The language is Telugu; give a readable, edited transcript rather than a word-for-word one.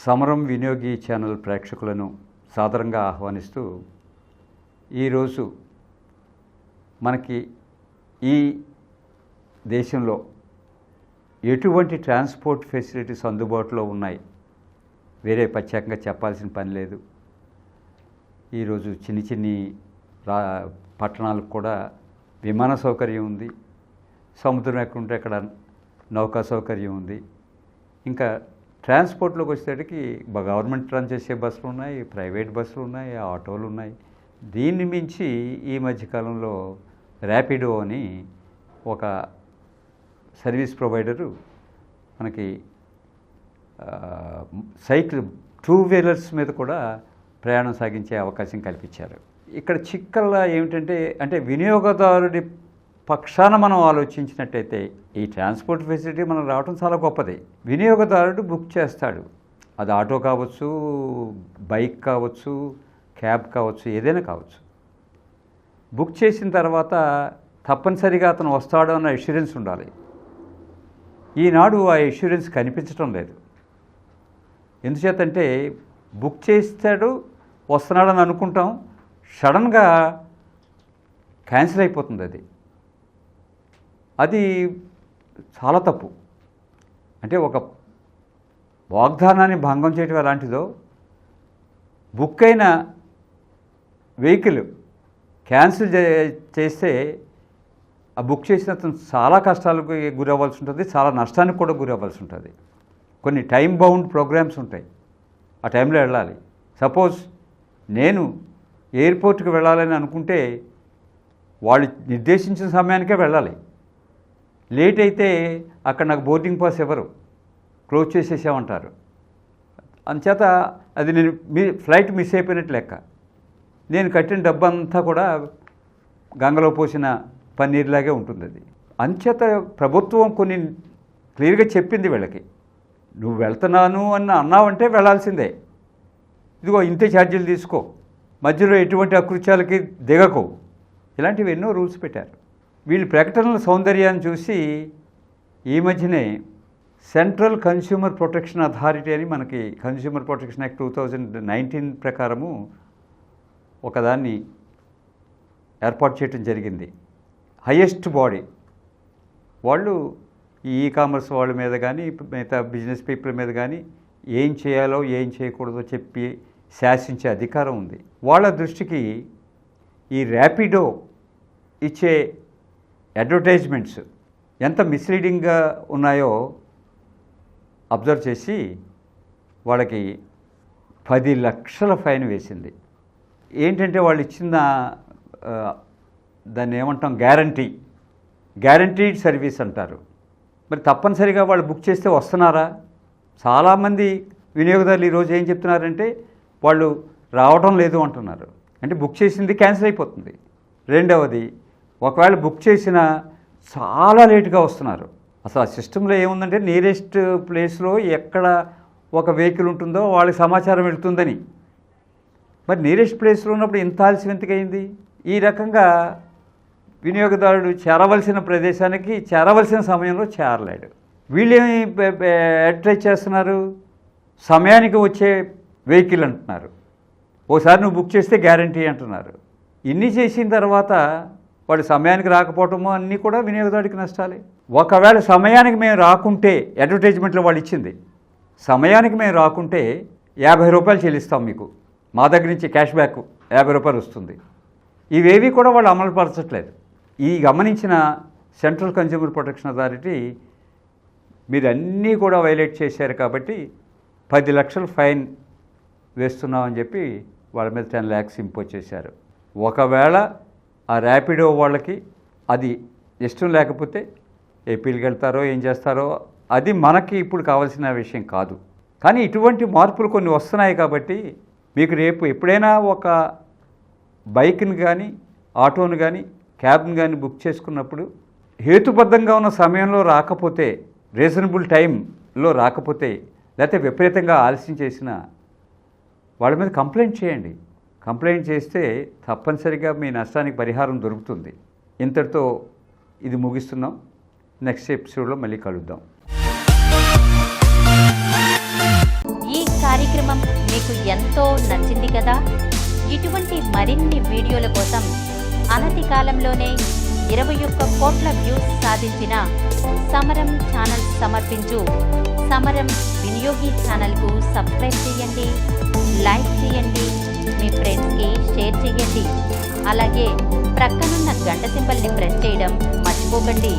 సమరం వినియోగి ఛానల్ ప్రేక్షకులను సాదరంగా ఆహ్వానిస్తూ ఈరోజు మనకి ఈ దేశంలో ఎటువంటి ట్రాన్స్పోర్ట్ ఫెసిలిటీస్ అందుబాటులో ఉన్నాయి, వేరే ప్రత్యేకంగా చెప్పాల్సిన పని లేదు. ఈరోజు చిన్ని పట్టణాలకు కూడా విమాన సౌకర్యం ఉంది, సముద్రం ఎక్కడుంటే అక్కడ నౌకా సౌకర్యం ఉంది. ఇంకా ట్రాన్స్పోర్ట్లోకి వచ్చేటికి గవర్నమెంట్ రన్ చేసే బస్సులు ఉన్నాయి, ప్రైవేట్ బస్సులు ఉన్నాయి, ఆటోలు ఉన్నాయి. దీన్ని మించి ఈ మధ్యకాలంలో ర్యాపిడో అని ఒక సర్వీస్ ప్రొవైడరు మనకి సైకిల్ 2 వీలర్స్ మీద కూడా ప్రయాణం సాగించే అవకాశం కల్పించారు. ఇక్కడ చిక్కల్లా ఏమిటంటే, వినియోగదారుడి పక్షాన మనం ఆలోచించినట్టయితే ఈ ట్రాన్స్పోర్ట్ ఫెసిలిటీ మనం రావడం చాలా గొప్పది. వినియోగదారుడు బుక్ చేస్తాడు, అది ఆటో కావచ్చు, బైక్ కావచ్చు, క్యాబ్ కావచ్చు, ఏదైనా కావచ్చు. బుక్ చేసిన తర్వాత తప్పనిసరిగా అతను వస్తాడు అన్న ఎష్యూరెన్స్ ఉండాలి. ఈనాడు ఆ ఎష్యూరెన్స్ కనిపించడం లేదు. ఎందుచేతంటే బుక్ చేస్తాడు, వస్తున్నాడని అనుకుంటాం, సడన్గా క్యాన్సిల్ అయిపోతుంది. అది చాలా తప్పు. అంటే ఒక వాగ్దానాన్ని భంగం చేయడం ఎలాంటిదో, బుక్ అయిన వెహికల్ క్యాన్సిల్ చేస్తే ఆ బుక్ చేసిన అతను చాలా కష్టాలకు గురవ్వాల్సి ఉంటుంది, చాలా నష్టానికి కూడా గురవ్వాల్సి ఉంటుంది. కొన్ని టైం బౌండ్ ప్రోగ్రామ్స్ ఉంటాయి, ఆ టైంలో వెళ్ళాలి. సపోజ్ నేను ఎయిర్పోర్ట్కి వెళ్ళాలని అనుకుంటే వాళ్ళు నిర్దేశించిన సమయానికే వెళ్ళాలి. లేట్ అయితే అక్కడ నాకు బోర్డింగ్ పాస్ ఎవరు, క్లోజ్ చేసేసామంటారు. అందుచేత అది నేను ఫ్లైట్ మిస్ అయిపోయినట్టు లెక్క. నేను కట్టిన డబ్బంతా కూడా గంగలో పోసిన పన్నీర్లాగే ఉంటుంది. అది అంచేత ప్రభుత్వం కొన్ని క్లియర్గా చెప్పింది వీళ్ళకి, నువ్వు వెళ్తున్నాను అన్నావంటే వెళ్ళాల్సిందే. ఇదిగో ఇంతే ఛార్జీలు తీసుకో, మధ్యలో ఎటువంటి అకృత్యాలకి దిగకు, ఇలాంటివి ఎన్నో రూల్స్ పెట్టారు. వీళ్ళు ప్రకటనల సౌందర్యాన్ని చూసి ఈ మధ్యనే సెంట్రల్ కన్స్యూమర్ ప్రొటెక్షన్ అథారిటీ అని మనకి కన్స్యూమర్ ప్రొటెక్షన్ యాక్ట్ 2019 ప్రకారము ఒకదాన్ని ఏర్పాటు చేయడం జరిగింది. హయ్యెస్ట్ బాడీ వాళ్ళు ఈ కామర్స్ వాళ్ళ మీద కానీ మిగతా బిజినెస్ పీపుల్ మీద కానీ ఏం చేయాలో ఏం చేయకూడదో చెప్పి శాసించే అధికారం ఉంది. వాళ్ళ దృష్టికి ఈ ర్యాపిడో ఇచ్చే అడ్వర్టైజ్మెంట్స్ ఎంత మిస్లీడింగ్గా ఉన్నాయో అబ్జర్వ్ చేసి వాళ్ళకి 10 లక్షల ఫైన్ వేసింది. ఏంటంటే వాళ్ళు ఇచ్చిన దాన్ని ఏమంటాం, గ్యారంటీడ్ సర్వీస్ అంటారు. మరి తప్పనిసరిగా వాళ్ళు బుక్ చేస్తే వస్తున్నారా? చాలామంది వినియోగదారులు ఈరోజు ఏం చెప్తున్నారంటే వాళ్ళు రావడం లేదు అంటున్నారు. అంటే బుక్ చేసింది క్యాన్సిల్ అయిపోతుంది. రెండవది, ఒకవేళ బుక్ చేసినా చాలా లేటుగా వస్తున్నారు. అసలు ఆ సిస్టంలో ఏముందంటే నియరెస్ట్ ప్లేస్లో ఎక్కడ ఒక వెహికల్ ఉంటుందో వాళ్ళకి సమాచారం వెళ్తుందని. మరి నియరెస్ట్ ప్లేస్లో ఉన్నప్పుడు ఇంత ఆలస్యం ఎందుకయింది? ఈ రకంగా వినియోగదారుడు చేరవలసిన ప్రదేశానికి చేరవలసిన సమయంలో చేరలేడు. వీళ్ళేమి అడ్వర్టైజ్ చేస్తున్నారు, సమయానికి వచ్చే వెహికల్ అంటున్నారు, ఓసారి నువ్వు బుక్ చేస్తే గ్యారంటీ అంటున్నారు. ఇన్ని చేసిన తర్వాత వాడు సమయానికి రాకపోవటము అన్నీ కూడా వినియోగదారుడికి నష్టాలే. ఒకవేళ సమయానికి మేము రాకుంటే, అడ్వర్టైజ్మెంట్లో వాళ్ళు ఇచ్చింది, సమయానికి మేము రాకుంటే 50 రూపాయలు చెల్లిస్తాం మీకు, మా దగ్గర నుంచి క్యాష్ బ్యాక్ 50 రూపాయలు వస్తుంది. ఇవేవి కూడా వాళ్ళు అమలు పరచట్లేదు. ఈ గమనించిన సెంట్రల్ కన్స్యూమర్ ప్రొటెక్షన్ అథారిటీ మీరు అన్నీ కూడా వైలేట్ చేశారు కాబట్టి 10 లక్షలు ఫైన్ వేస్తున్నామని చెప్పి వాళ్ళ మీద 10 lakhs ఇంపోజ్ చేశారు. ఒకవేళ ఆ ర్యాపిడో వాళ్ళకి అది ఇష్టం లేకపోతే ఏపీలకు వెళ్తారో ఏం చేస్తారో అది మనకి ఇప్పుడు కావాల్సిన విషయం కాదు. కానీ ఇటువంటి మార్పులు కొన్ని వస్తున్నాయి కాబట్టి మీకు రేపు ఎప్పుడైనా ఒక బైక్ని కానీ ఆటోను కానీ క్యాబ్ని కానీ బుక్ చేసుకున్నప్పుడు హేతుబద్ధంగా ఉన్న సమయంలో రాకపోతే, రీజనబుల్ టైంలో రాకపోతే, లేకపోతే విపరీతంగా ఆలస్యం చేసినా వాళ్ళ మీద కంప్లైంట్ చేయండి. కంప్లైంట్ చేస్తే తప్పనిసరిగా మీ నష్టానికి పరిహారం దొరుకుతుంది. ఇంతటితో ఇది ముగిస్తున్నాం. నెక్స్ట్ ఎపిసోడ్లో మళ్ళీ కలుద్దాం. ఈ కార్య మీకు ఎంతో నచ్చింది కదా. ఇటువంటి మరిన్ని వీడియోల కోసం అనతి కాలంలోనే 21 కోట్ల వ్యూస్ సాధించిన సమరం ఛానల్ సమర్పించు సమరం వినియోగి ఛానల్కు సబ్స్క్రైబ్ చేయండి, లైక్ చేయండి, మీ ఫ్రెండ్స్కి షేర్ చేయండి. అలాగే ప్రక్కనున్న గంట సింబల్ని ప్రెస్ చేయడం మర్చిపోకండి.